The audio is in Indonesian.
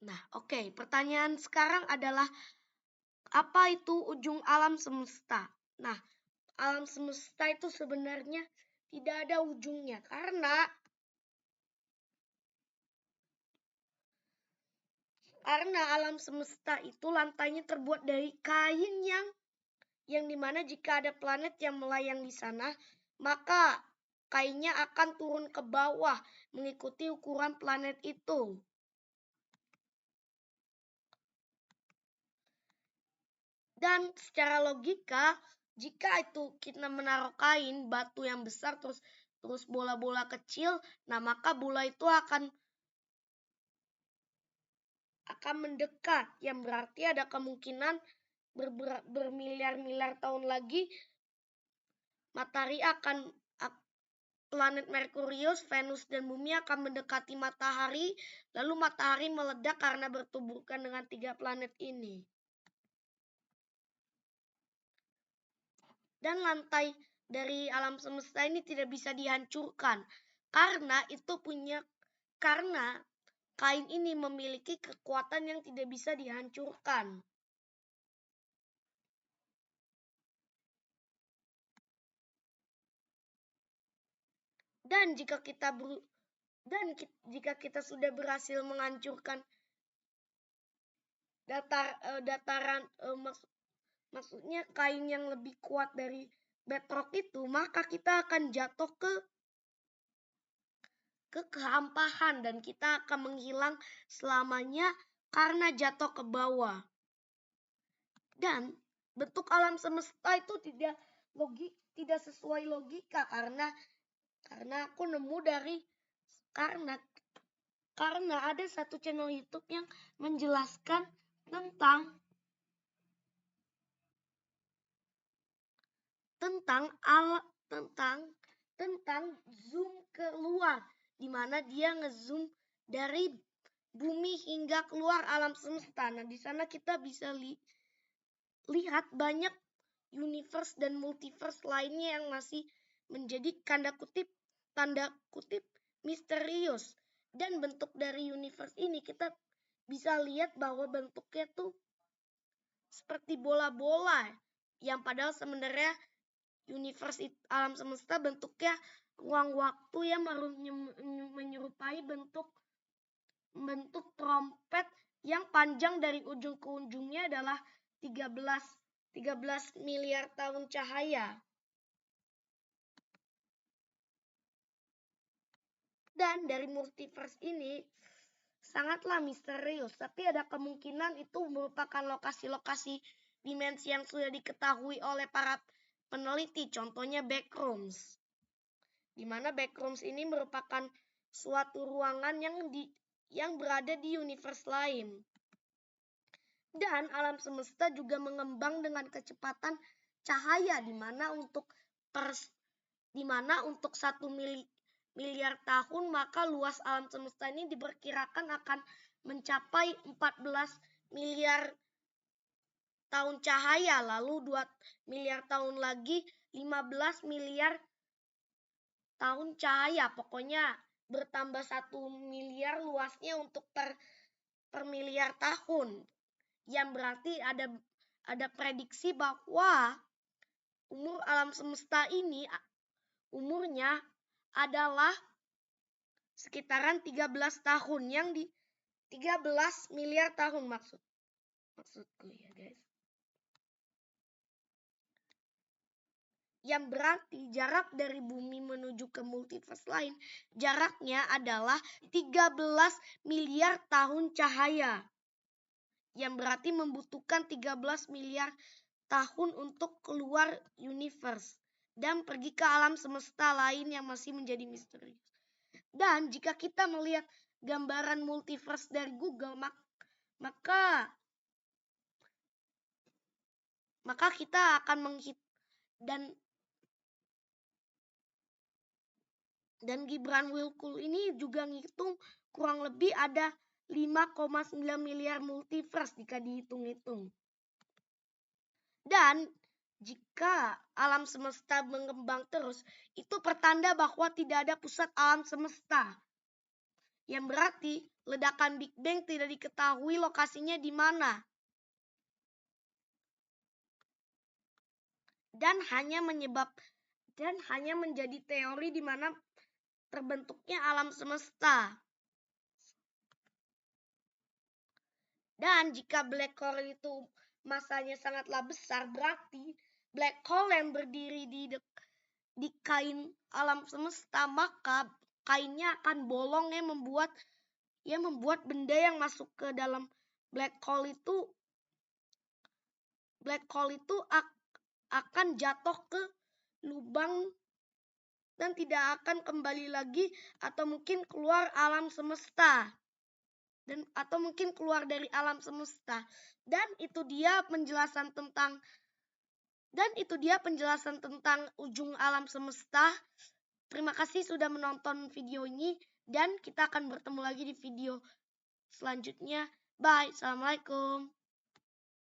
Nah, oke. Pertanyaan sekarang adalah apa itu ujung alam semesta? Nah, alam semesta itu sebenarnya tidak ada ujungnya karena alam semesta itu lantainya terbuat dari kain yang dimana jika ada planet yang melayang di sana, maka kainnya akan turun ke bawah mengikuti ukuran planet itu. Dan secara logika, jika itu kita menaruh kain, batu yang besar, terus bola-bola kecil, nah maka bola itu akan mendekat, yang berarti ada kemungkinan bermiliar-miliar tahun lagi matahari planet Merkurius, Venus, dan Bumi akan mendekati matahari, lalu matahari meledak karena bertuburkan dengan 3 planet ini. Dan lantai dari alam semesta ini tidak bisa dihancurkan karena kain ini memiliki kekuatan yang tidak bisa dihancurkan. Dan jika kita sudah berhasil menghancurkan dataran, maksudnya kain yang lebih kuat dari bedrock itu, maka kita akan jatuh ke kehampahan dan kita akan menghilang selamanya karena jatuh ke bawah. Dan bentuk alam semesta itu tidak sesuai logika karena aku nemu karena ada satu channel YouTube yang menjelaskan tentang zoom keluar, di mana dia ngezoom dari bumi hingga keluar alam semesta. Nah, di sana kita bisa lihat banyak universe dan multiverse lainnya yang masih menjadi tanda kutip misterius. Dan bentuk dari universe ini kita bisa lihat bahwa bentuknya tuh seperti bola-bola, yang padahal sebenarnya universe alam semesta bentuknya ruang waktu yang menyerupai bentuk trompet yang panjang dari ujung ke ujungnya adalah 13 miliar tahun cahaya. Dan dari multiverse ini sangatlah misterius, tapi ada kemungkinan itu merupakan lokasi-lokasi dimensi yang sudah diketahui oleh para peneliti, contohnya backrooms. Di mana backrooms ini merupakan suatu ruangan yang berada di universe lain. Dan alam semesta juga mengembang dengan kecepatan cahaya, di mana untuk 1 miliar tahun maka luas alam semesta ini diperkirakan akan mencapai 14 miliar tahun cahaya, lalu 2 miliar tahun lagi 15 miliar tahun cahaya. Pokoknya bertambah 1 miliar luasnya untuk per miliar tahun. Yang berarti ada prediksi bahwa umur alam semesta ini umurnya adalah sekitaran 13 tahun, yang di 13 miliar tahun maksudku ya guys. Yang berarti jarak dari bumi menuju ke multiverse lain, jaraknya adalah 13 miliar tahun cahaya. Yang berarti membutuhkan 13 miliar tahun untuk keluar universe dan pergi ke alam semesta lain yang masih menjadi misteri. Dan jika kita melihat gambaran multiverse dari Google, maka kita akan dan Gibran Wilkul ini juga ngitung kurang lebih ada 5,9 miliar multiverse jika dihitung-hitung. Dan jika alam semesta mengembang terus, itu pertanda bahwa tidak ada pusat alam semesta. Yang berarti ledakan Big Bang tidak diketahui lokasinya di mana. Dan hanya menjadi teori di mana terbentuknya alam semesta. Dan jika black hole itu masanya sangatlah besar, berarti black hole yang berdiri di kain alam semesta, maka kainnya akan bolong yang membuat benda yang masuk ke dalam black hole itu akan jatuh ke lubang dan tidak akan kembali lagi atau mungkin keluar alam semesta. Atau mungkin keluar dari alam semesta. Dan itu dia penjelasan tentang ujung alam semesta. Terima kasih sudah menonton video ini dan kita akan bertemu lagi di video selanjutnya. Bye. Assalamualaikum.